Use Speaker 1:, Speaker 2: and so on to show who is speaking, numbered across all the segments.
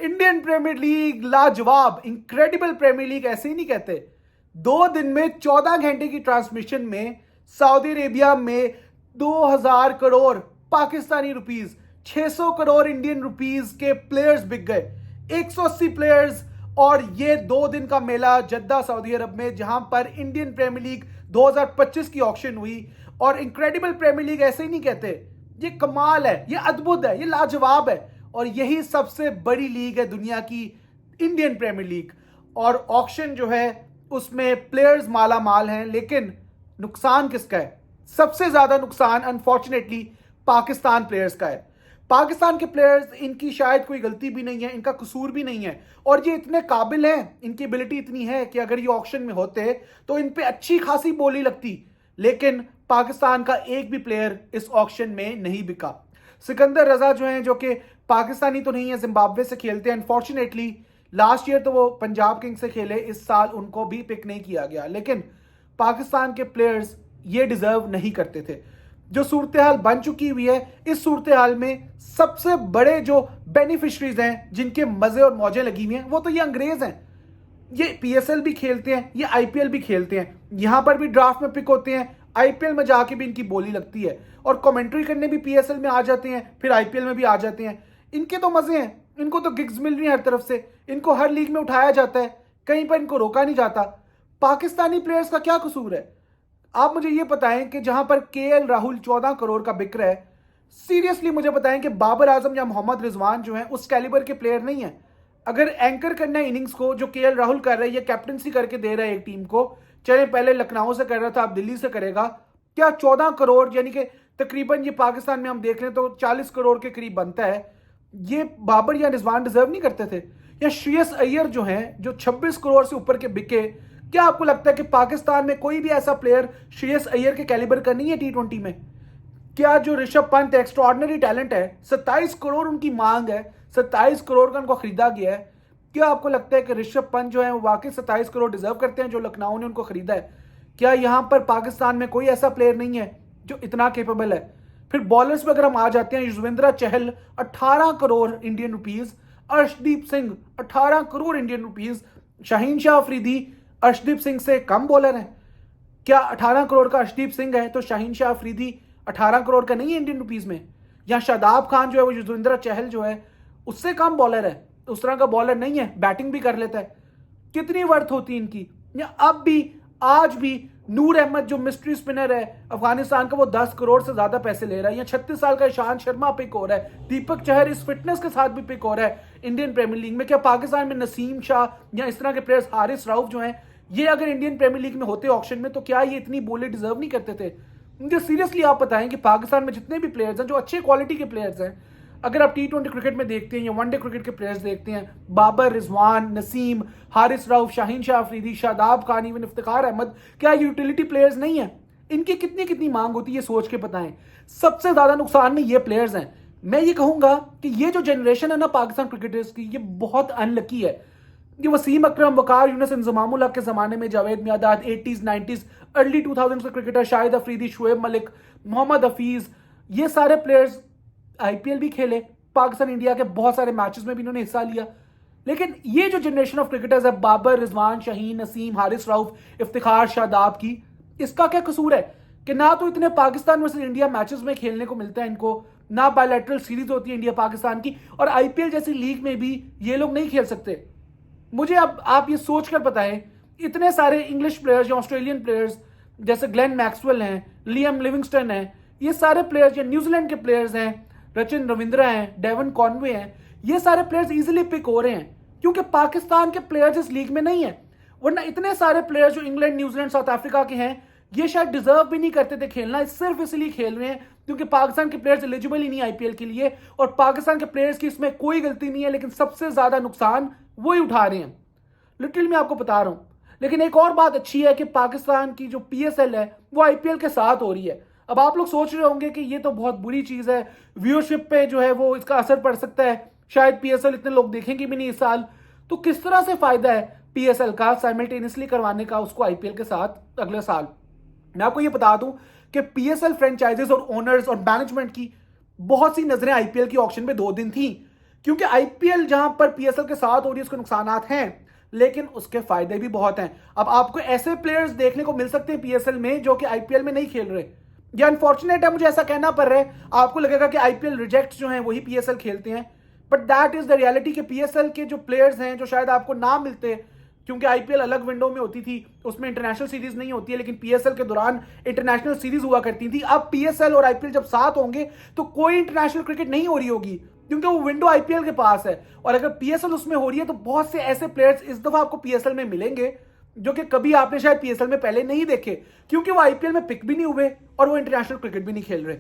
Speaker 1: Indian premiere league लाजवाब, incredible premiere league ऐसे ही नहीं कहते। 2 दिन में 14 घंटे की ट्रांसमिशन में सऊदी अरेबिया में 2000 crore Pakistani rupees, 600 crore Indian rupees के प्लेयर्स बिक गए, 180 प्लेयर्स। और ये 2 दिन का मेला जद्दा सऊदी अरब में, जहां पर इंडियन प्रीमियर लीग 2025 की ऑक्शन हुई। और इंक्रेडिबल प्रीमियर लीग ऐसे ही नहीं कहते, ये कमाल है, ये अद्भुत है, ये लाजवाब है। और यही सबसे बड़ी लीग है दुनिया की, इंडियन प्रीमियर लीग। और ऑक्शन जो है उसमें प्लेयर्स माला माल हैं, लेकिन नुकसान किसका है? सबसे ज्यादा नुकसान अनफॉर्चुनेटली पाकिस्तान प्लेयर्स का है। पाकिस्तान के प्लेयर्स, इनकी शायद कोई गलती भी नहीं है, इनका कसूर भी नहीं है, और ये इतने काबिल हैं, इनकी एबिलिटी इतनी है कि अगर ये ऑक्शन में होते तो इन पे अच्छी खासी बोली लगती। लेकिन पाकिस्तान का एक भी प्लेयर इस ऑक्शन में नहीं बिका। सिकंदर रजा जो हैं, जो कि पाकिस्तानी तो नहीं है, जिम्बाब्वे से खेलते हैं अनफॉर्चुनेटली। लास्ट ईयर तो वो पंजाब किंग्स से खेले, इस साल उनको भी पिक नहीं किया गया। लेकिन पाकिस्तान के प्लेयर्स ये डिजर्व नहीं करते थे। जो सूरत हाल बन चुकी हुई है, इस सूरत हाल में सबसे बड़े जो बेनिफिशरीज हैं, जिनके मजे और मौजें लगी हुई हैं, वो तो ये अंग्रेज हैं। ये पीएसएल भी खेलते हैं, ये आईपीएल भी खेलते हैं, यहां पर भी ड्राफ्ट में पिक होते हैं, आईपीएल में जाके भी इनकी बोली लगती है, और कमेंट्री करने भी पीएसएल में आ जाते हैं, फिर आईपीएल में भी आ जाते हैं। इनके तो मजे हैं, इनको तो गिग्स मिल रही है हर तरफ से, इनको हर लीग में उठाया जाता है, कहीं पर इनको रोका नहीं जाता। पाकिस्तानी प्लेयर्स का क्या कसूर है? आप मुझे ये बताएं कि जहां पर केएल राहुल 14 करोड़ का बिक रहा है, सीरियसली मुझे बताएं कि बाबर आजम या मोहम्मद रिजवान जो है उस कैलिबर के प्लेयर नहीं है। अगर एंकर करना है इनिंग्स को, जो केएल राहुल कर रहा है, ये कैप्टनसी करके दे रहा है एक टीम को, चले पहले लखनऊ से कर रहा था, अब दिल्ली से करेगा, क्या 14 करोड़ यानी कि तकरीबन ये पाकिस्तान में हम देख लें तो 40 करोड़ के करीब बनता है, ये बाबर या रिजवान डिजर्व नहीं करते थे? या श्रेयस अय्यर जो हैं, जो 26 करोड़ से ऊपर के बिके, क्या आपको लगता है कि पाकिस्तान में कोई भी ऐसा प्लेयर श्रेयस अय्यर के कैलिबर का नहीं है टी20 में? क्या जो ऋषभ पंत एक्स्ट्रॉर्डिनरी टैलेंट है, 27 करोड़ उनकी मांग है, 27 करोड़ का उनको खरीदा गया है, क्या आपको लगता है कि ऋषभ पंत जो है वो वाकई 27 करोड़ डिजर्व करते हैं जो लखनऊ ने उनको खरीदा है? क्या यहां पर पाकिस्तान में कोई ऐसा प्लेयर नहीं है जो इतना केपेबल है? फिर बॉलर्स में अगर हम आ जाते हैं, Yuzvendra Chahal 18 crore Indian rupees, Arshdeep Singh 18 crore Indian rupees, Shaheen Shah Afridi Arshdeep Singh से कम बॉलर है? क्या 18 करोड़ का अर्शदीप सिंह है तो शाहीन शाह अफरीदी 18 करोड़ का नहीं है इंडियन रुपीज में? या शादाब खान जो है वो युजवेंद्र चहल जो है उससे कम बॉलर है? उस तरह का बॉलर नहीं है, बैटिंग भी कर लेता है। कितनी वर्थ होती है इनकी? या अब भी, आज भी नूर अहमद जो मिस्ट्री स्पिनर है अफगानिस्तान का, वो 10 करोड़ से ज्यादा पैसे ले रहा है। या 36 साल का ईशांत शर्मा पिक हो रहा है, दीपक चहर इस फिटनेस के साथ भी पिक हो रहा है इंडियन प्रीमियर लीग में। क्या पाकिस्तान में नसीम शाह या इस तरह के प्लेयर्स, हारिस राउफ जो हैं, ये अगर इंडियन प्रीमियर लीग में होते ऑक्शन में, तो क्या ये इतनी बोले डिजर्व नहीं करते थे? मुझे सीरियसली आप बताएं कि पाकिस्तान में जितने भी प्लेयर्स हैं जो अच्छे क्वालिटी के प्लेयर्स हैं, अगर आप टी20 क्रिकेट में देखते हैं या वनडे क्रिकेट के प्लेयर्स देखते हैं, बाबर, रिजवान, नसीम, हारिस राउफ, शाहीन शाह अफरीदी, शादाब खान, इवन इफ्तिखार अहमद, क्या यूटिलिटी प्लेयर्स नहीं है? इनकी कितनी कितनी मांग होती है, ये सोच के बताएं। सबसे ज्यादा नुकसान में ये प्लेयर्स हैं। मैं ये कहूंगा कि ये जो जनरेशन है ना पाकिस्तान क्रिकेटर्स की, ये बहुत अनलकी है। ये वसीम अकरम, वकार यूनुस, इंजमामुल हक के जमाने में Javed my dad, 80s 90s early 2000 के क्रिकेटर, शाहिद अफरीदी, शुएब मलिक, मोहम्मद हफीज, ये सारे प्लेयर्स आईपीएल भी खेले, पाकिस्तान इंडिया के बहुत सारे मैचेस में भी इन्होंने हिस्सा लिया। लेकिन ये जो जनरेशन ऑफ क्रिकेटर्स है, बाबर, रिजवान, शाहीन, नसीम, हारिस राउफ, इफ्तिखार, शादाब की, इसका क्या कसूर है कि ना तो इतने पाकिस्तान वर्सेस इंडिया मैचेस में खेलने को मिलता है इनको, ना बायलैटरल सीरीज होती है इंडिया पाकिस्तान की, और आईपीएल जैसी लीग में भी ये लोग नहीं खेल सकते। मुझे अब आप ये सोचकर बताएं, इतने सारे इंग्लिश प्लेयर्स या ऑस्ट्रेलियन प्लेयर्स जैसे ग्लेन मैक्सवेल हैं, लियम लिविंगस्टन हैं, ये सारे प्लेयर्स, या न्यूजीलैंड के प्लेयर्स हैं, रचिन रविंद्रा हैं, डेवन कॉनवे हैं, ये सारे प्लेयर्स इजीली पिक हो रहे हैं क्योंकि पाकिस्तान के प्लेयर्स इस लीग में नहीं है। वरना इतने सारे प्लेयर्स जो इंग्लैंड, न्यूजीलैंड, साउथ अफ्रीका के हैं, ये शायद डिजर्व भी नहीं करते थे खेलना, सिर्फ इसलिए खेल रहे हैं क्योंकि पाकिस्तान के प्लेयर्स एलिजिबल ही नहीं आईपीएल के लिए, और पाकिस्तान के प्लेयर्स की इसमें कोई गलती नहीं है, लेकिन सबसे ज्यादा नुकसान वही उठा रहे हैं। लिटरली मैं आपको बता रहा हूं। लेकिन एक और बात अच्छी है कि पाकिस्तान की जो पीएसएल है वो आईपीएल के साथ हो रही है। अब आप लोग सोच रहे होंगे कि ये तो बहुत बुरी चीज है, व्यूअरशिप पे जो है वो इसका असर पड़ सकता है, शायद पीएसएल इतने लोग देखेंगे भी नहीं इस साल। तो किस तरह से फायदा है पीएसएल का साइमल्टेनियसली करवाने का उसको आईपीएल के साथ अगले साल? मैं आपको ये बता दूं कि पीएसएल फ्रेंचाइजेस और ओनर्स और मैनेजमेंट की बहुत सी नजरें आईपीएल की ऑक्शन में 2 दिन थी क्योंकि आईपीएल जहां पर पीएसएल के साथ हो रही है उसके नुकसानात हैं, लेकिन उसके फायदे भी बहुत हैं। अब आपको ऐसे प्लेयर्स देखने को मिल सकते हैं पीएसएल में जो कि आईपीएल में नहीं खेल रहे। ये अनफॉर्चुनेट है, मुझे ऐसा कहना पड़ रहा है। आपको लगेगा कि आईपीएल रिजेक्ट्स जो हैं वही पीएसएल खेलते हैं, but that is the reality कि पीएसएल के जो प्लेयर्स हैं जो शायद आपको ना मिलते, क्योंकि आईपीएल अलग विंडो में होती थी, उसमें इंटरनेशनल सीरीज नहीं होती है, लेकिन पीएसएल के दौरान इंटरनेशनल सीरीज हुआ करती थी। अब पीएसएल और आईपीएल जब साथ होंगे तो कोई इंटरनेशनल क्रिकेट नहीं हो रही होगी, क्योंकि वो विंडो आईपीएल के पास है। और अगर पीएसएल उसमें हो रही है तो बहुत से ऐसे प्लेयर्स इस दफा आपको पीएसएल में मिलेंगे जो कि कभी आपने शायद पीएसएल में पहले नहीं देखे, क्योंकि वो आईपीएल में पिक भी नहीं हुए और वो इंटरनेशनल क्रिकेट भी नहीं खेल रहे।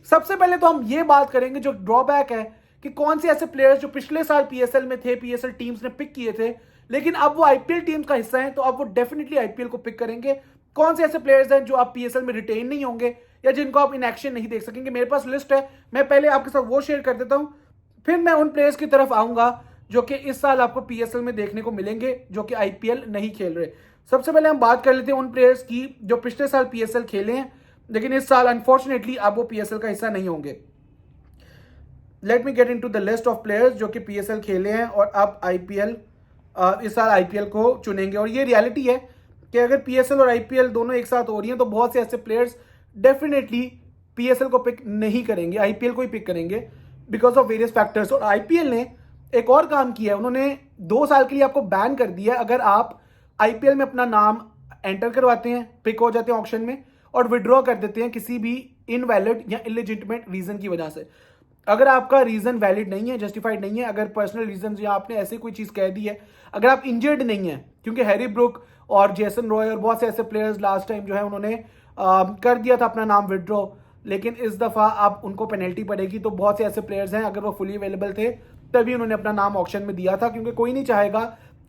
Speaker 1: सबसे पहले तो हम ये बात करेंगे जो ड्रॉबैक है कि कौन से ऐसे प्लेयर्स जो पिछले साल पीएसएल में थे, पीएसएल टीम्स ने पिक किए थे, लेकिन अब वो आईपीएल टीम का हिस्सा हैं, तो अब वो डेफिनेटली आईपीएल को पिक करेंगे। कौन से ऐसे प्लेयर्स हैं जो आप पीएसएल में रिटेन नहीं होंगे या जिनको आप इन एक्शन नहीं देख सकेंगे। मेरे पास लिस्ट है, मैं पहले आपके साथ वो शेयर कर देता हूं, फिर मैं उन प्लेयर्स की तरफ आऊंगा जो कि इस साल आपको पीएसएल में देखने को मिलेंगे जो कि आईपीएल नहीं खेल रहे। सबसे पहले हम बात कर लेते हैं उन प्लेयर्स की जो पिछले साल पीएसएल खेले हैं, लेकिन इस साल अनफॉर्चुनेटली अब वो पीएसएल का हिस्सा नहीं होंगे। Let me get into the list of players जो कि पीएसएल खेले हैं और अब आईपीएल इस साल आईपीएल को चुनेंगे। और ये रियलिटी है कि अगर पीएसएल और आईपीएल दोनों एक साथ हो रही हैं तो बहुत से ऐसे प्लेयर्स डेफिनेटली पीएसएल को पिक नहीं करेंगे, आईपीएल को ही पिक करेंगे बिकॉज ऑफ वेरियस फैक्टर्स। और आईपीएल ने एक और काम किया है, उन्होंने 2 साल के लिए आपको बैन कर दिया अगर आप आईपीएल में अपना नाम एंटर करवाते हैं, पिक हो जाते हैं ऑक्शन में और विड्रॉ कर देते हैं किसी भी इनवैलिड या इलेजिटिमेट रीजन की वजह से। अगर आपका रीजन वैलिड नहीं है, जस्टिफाइड नहीं है, अगर पर्सनल रीजन या आपने ऐसी कोई चीज कह दी है, अगर आप इंजर्ड नहीं है, क्योंकि हैरी ब्रुक और जेसन रॉय और बहुत से ऐसे प्लेयर्स लास्ट टाइम जो है उन्होंने कर दिया था अपना नाम विड्रॉ, लेकिन इस दफा अब उनको पेनल्टी पड़ेगी। तो बहुत से ऐसे प्लेयर्स हैं अगर वो फुली अवेलेबल थे तभी उन्होंने अपना नाम ऑक्शन में दिया था, क्योंकि कोई नहीं चाहेगा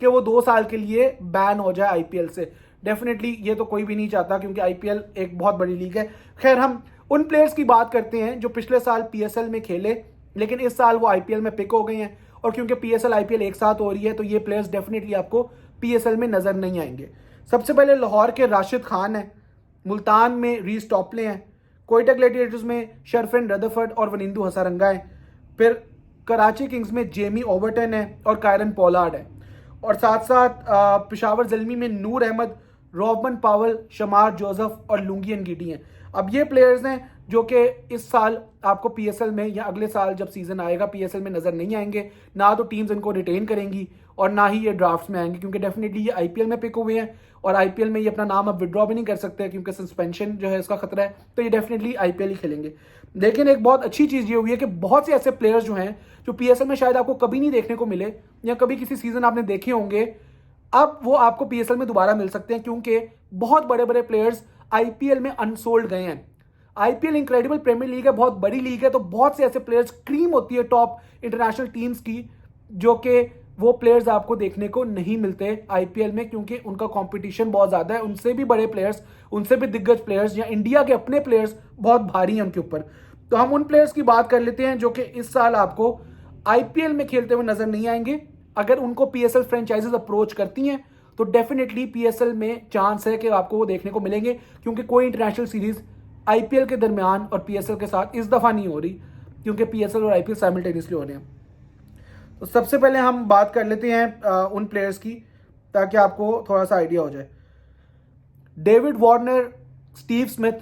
Speaker 1: कि वो 2 साल के लिए बैन हो जाए आईपीएल से। डेफिनेटली ये तो कोई भी नहीं चाहता, क्योंकि आईपीएल एक बहुत बड़ी लीग है। खैर, हम उन प्लेयर्स की बात करते हैं जो पिछले साल पीएसएल में खेले लेकिन इस साल वो आईपीएल में पिक हो गए हैं। और क्योंकि पीएसएल आईपीएल एक साथ हो रही है तो ये प्लेयर्स डेफिनेटली आपको पीएसएल में नजर नहीं आएंगे। सबसे पहले लाहौर के राशिद खान है, मुल्तान में रीस टॉपले हैं, कोयटा ग्लैडिएटर्स में शरफिन रदरफर्ड और वनिंदु हसारंगा है, फिर कराची किंग्स में जेमी ओवरटन है और कायरन पोलार्ड है, और साथ साथ पेशावर ज़ल्मी में नूर अहमद, रॉबमन पावल, शमार जोसेफ और लुंगी एनगीडी हैं। अब ये प्लेयर्स हैं जो कि इस साल आपको पीएसएल में या अगले साल जब सीजन आएगा पीएसएल में नजर नहीं आएंगे। ना तो टीम्स इनको रिटेन करेंगी और ना ही ये ड्राफ्ट्स में आएंगे, क्योंकि डेफिनेटली ये आईपीएल में पिक हुए हैं और आईपीएल में ये अपना नाम अब विड्रॉ भी नहीं कर सकते क्योंकि सस्पेंशन जो है इसका खतरा है। तो ये डेफिनेटली आईपीएल ही खेलेंगे। लेकिन एक बहुत अच्छी चीज ये हुई है कि बहुत से ऐसे प्लेयर्स जो हैं जो पीएसएल में शायद आपको कभी नहीं देखने को मिले या कभी किसी सीजन आपने देखे होंगे, अब वो आपको पीएसएल में दोबारा मिल सकते हैं, क्योंकि बहुत बड़े बड़े प्लेयर्स आईपीएल में अनसोल्ड गए हैं। आईपीएल इनक्रेडिबल प्रीमियर लीग है, बहुत बड़ी लीग है, तो बहुत से ऐसे प्लेयर्स, क्रीम होती है टॉप इंटरनेशनल टीम्स की, जो कि वो प्लेयर्स आपको देखने को नहीं मिलते आईपीएल में, क्योंकि उनका कंपटीशन बहुत ज्यादा है। उनसे भी बड़े प्लेयर्स, उनसे भी दिग्गज प्लेयर्स या इंडिया के अपने प्लेयर्स बहुत भारी हैं उनके ऊपर। तो हम उन प्लेयर्स की बात कर लेते हैं जो कि इस साल आपको आईपीएल में खेलते हुए नजर नहीं आएंगे। अगर उनको पीएसएल फ्रेंचाइजीज अप्रोच करती हैं तो डेफिनेटली पीएसएल में चांस है कि आपको वो देखने को मिलेंगे, क्योंकि कोई इंटरनेशनल सीरीज आईपीएल के दरमियान और पीएसएल के साथ इस दफा नहीं हो रही, क्योंकि पीएसएल और आईपीएल साइमल्टेनियसली हो रहे हैं। तो सबसे पहले हम बात कर लेते हैं उन प्लेयर्स की, ताकि आपको थोड़ा सा आइडिया हो जाए। David Warner, Steve Smith,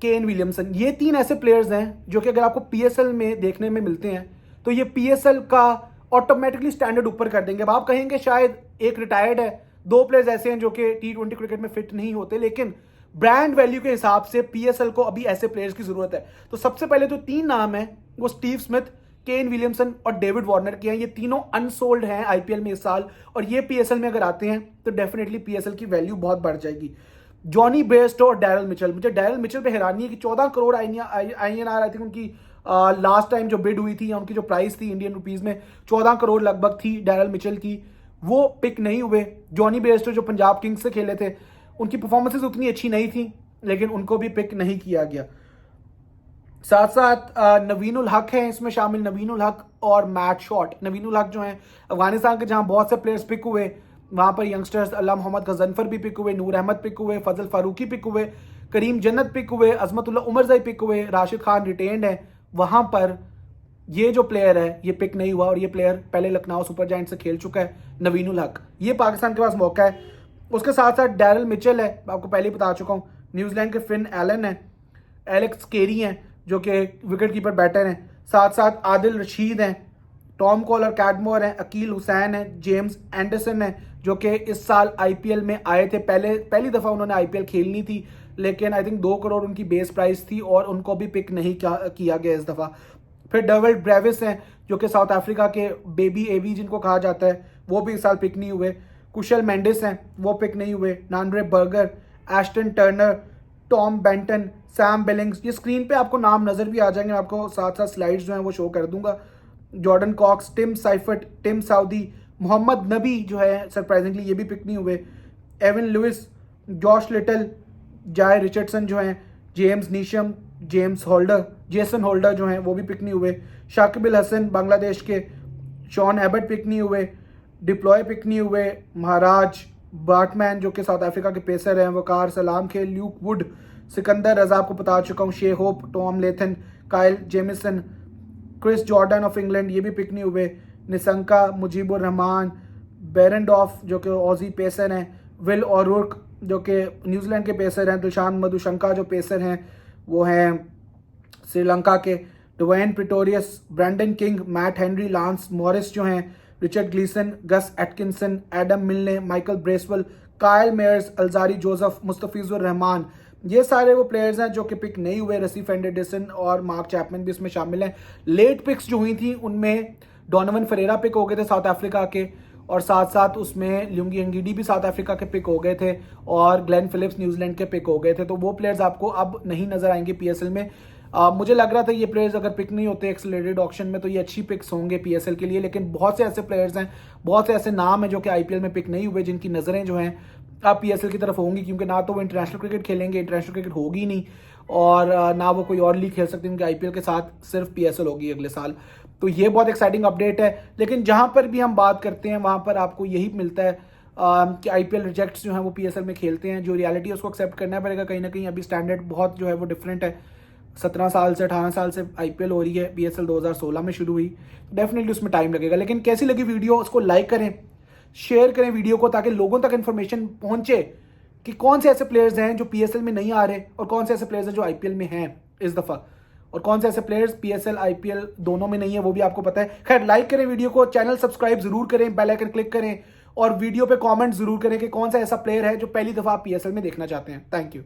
Speaker 1: Kane Williamson, ये 3 ऐसे प्लेयर्स हैं जो कि अगर आपको पीएसएल में देखने में मिलते हैं तो ये पीएसएल का ऑटोमेटिकली स्टैंडर्ड ऊपर कर देंगे। अब आप कहेंगे शायद एक रिटायर्ड है, 2 प्लेयर्स ऐसे हैं जो कि T20 क्रिकेट में फिट नहीं होते, लेकिन ब्रांड वैल्यू के हिसाब से पीएसएल को अभी ऐसे प्लेयर्स की जरूरत है। तो सबसे पहले तो 3 नाम है, वो स्टीव स्मिथ, केन विलियमसन और डेविड वार्नर के हैं। ये तीनों अनसोल्ड हैं आईपीएल में इस साल, और ये पीएसएल में अगर आते हैं तो डेफिनेटली पीएसएल की वैल्यू बहुत बढ़ जाएगी। जॉनी बेयरस्टो और डैरल मिचेल, मुझे डैरल मिचेल पे हैरानी है कि 14 करोड़ INR आई थिंक उनकी लास्ट टाइम जो बिड हुई थी या उनकी जो प्राइस थी इंडियन रुपीज में 14 करोड़ लगभग थी डैरल मिचेल की, वो पिक नहीं हुए। जॉनी बेयरस्टो जो पंजाब किंग्स से खेले थे, उनकी परफॉर्मेंसेज उतनी अच्छी नहीं थी, लेकिन उनको भी पिक नहीं किया गया। साथ साथ नवीनुल हक है इसमें शामिल, नवीनुल हक और मैट शॉट। नवीनुल हक जो है अफगानिस्तान के जहां बहुत से प्लेयर्स पिक हुए, वहां पर यंगस्टर्स अल्लाह मोहम्मद गजनफर भी पिक हुए, नूर अहमद पिक हुए, फजल फारूकी पिक हुए, करीम जन्नत पिक हुए, अजमतुल्लाह उमरजई पिक हुए, राशिद खान रिटेन्ड है। वहां पर ये जो प्लेयर है ये पिक नहीं हुआ, और ये प्लेयर पहले लखनऊ सुपर जायंट से खेल चुका है, नवीन उल हक। ये पाकिस्तान के पास मौका है। उसके साथ साथ डैरल मिचेल है, आपको पहले ही बता चुका हूँ। न्यूजीलैंड के फिन एलन है, एलेक्स केरी हैं जो कि विकेट कीपर बैटर हैं, साथ साथ आदिल रशीद हैं, टॉम कॉलर कैडमोर हैं, अकील हुसैन है, जेम्स एंडरसन है जो कि इस साल आईपीएल में आए थे। पहली दफ़ा उन्होंने आईपीएल खेलनी थी, लेकिन आई थिंक 2 करोड़ उनकी बेस प्राइस थी और उनको भी पिक नहीं किया गया इस दफ़ा। फिर डवेल्ड ब्रेविस हैं जो कि साउथ अफ्रीका के बेबी एवी जिनको कहा जाता है, वो भी इस साल पिक नहीं हुए। कुशल मेंडिस हैं, वो पिक नहीं हुए। Nandre Burger, Aston Turner, Tom Banton, Sam Billings, ये स्क्रीन पे आपको नाम नजर भी आ जाएंगे, आपको साथ साथ स्लाइड्स जो हैं वो शो कर दूंगा। Jordan Cox, Tim Seifert, Tim Southee, Mohammad Nabi जो है सरप्राइजिंगली ये भी पिक नहीं हुए। Evin Lewis, Josh Little, Jhye Richardson जो हैं, जेम्स नीशम, जेसन होल्डर जो हैं वो भी पिक नहीं हुए। शाकिब अल हसन बांग्लादेश के, शॉन एबट पिक नहीं हुए। डिप्लॉय पिक नहीं हुए। महाराज बार्टमैन जो कि साउथ अफ्रीका के पेसर हैं, वकार सलाम खेल, ल्यूक वुड, सिकंदर रजा आपको बता चुका हूँ, Shai Hope, Tom Latham, Kyle Jamieson, Chris Jordan of England ये भी पिक नहीं हुए। निसंका, मुजीबुर रहमान, बेरेंडॉफ जो कि ऑजी पेसर हैं, विल ओरुर्क जो कि न्यूजीलैंड के पेसर हैं, दिलशान मधुशंका जो पेसर हैं वो हैं श्रीलंका के, Dwaine Pretorius, Brandon King, Matt Henry, Lance Morris जो हैं, Richard Gleeson, Gus Atkinson, Adam Milne, Michael Bracewell, Kyle Mayers, Alzarri Joseph, Mustafizur Rahman, ये सारे वो प्लेयर्स हैं जो कि पिक नहीं हुए। रसीफ एंडरसन और मार्क चैपमैन भी इसमें शामिल हैं। लेट पिक्स जो हुई थी उनमें डोनोवन फरेरा पिक हो गए थे साउथ अफ्रीका के, और साथ साथ उसमें ल्यूंगी एंगीडी भी साउथ अफ्रीका के पिक हो गए थे, और ग्लेन फिलिप्स न्यूजीलैंड के पिक हो गए थे। तो वो प्लेयर्स आपको अब नहीं नजर आएंगे पीएसएल में। मुझे लग रहा था ये प्लेयर्स अगर पिक नहीं होते एक्सेलरेटेड ऑक्शन में तो ये अच्छी पिक्स होंगे पीएसएल के लिए, लेकिन बहुत से ऐसे प्लेयर्स हैं, बहुत से ऐसे नाम हैं जो कि आईपीएल में पिक नहीं हुए, जिनकी नज़रें जो हैं अब पीएसएल की तरफ होंगी, क्योंकि ना तो वो इंटरनेशनल क्रिकेट खेलेंगे, इंटरनेशनल क्रिकेट होगी नहीं, और ना वो कोई और लीग खेल सकते हैं, क्योंकि आईपीएल के साथ सिर्फ पीएसएल होगी अगले साल। तो ये बहुत एक्साइटिंग अपडेट है। लेकिन जहां पर भी हम बात करते हैं वहां पर आपको यही मिलता है कि आईपीएल रिजेक्ट्स जो हैं वो पीएसएल में खेलते हैं। जो रियलिटी है उसको एक्सेप्ट करना पड़ेगा कहीं ना कहीं। अभी स्टैंडर्ड बहुत जो है वो डिफरेंट है। 17 साल से 18 साल से आईपीएल हो रही है, पीएसएल 2016 में शुरू हुई, डेफिनेटली उसमें टाइम लगेगा। लेकिन कैसी लगी वीडियो, उसको लाइक करें, शेयर करें वीडियो को, ताकि लोगों तक इन्फॉर्मेशन पहुंचे कि कौन से ऐसे प्लेयर्स हैं जो पीएसएल में नहीं आ रहे, और कौन से ऐसे प्लेयर्स हैं जो आईपीएल में हैं इस दफा, और कौन से ऐसे प्लेयर्स पीएसएल आईपीएल दोनों में नहीं है, वो भी आपको पता है। खैर, लाइक करें वीडियो को, चैनल सब्सक्राइब जरूर करें, बेल आइकन क्लिक करें, और वीडियो पे कमेंट जरूर करें कि कौन सा ऐसा प्लेयर है जो पहली दफा आप पीएसएल में देखना चाहते हैं। Thank you.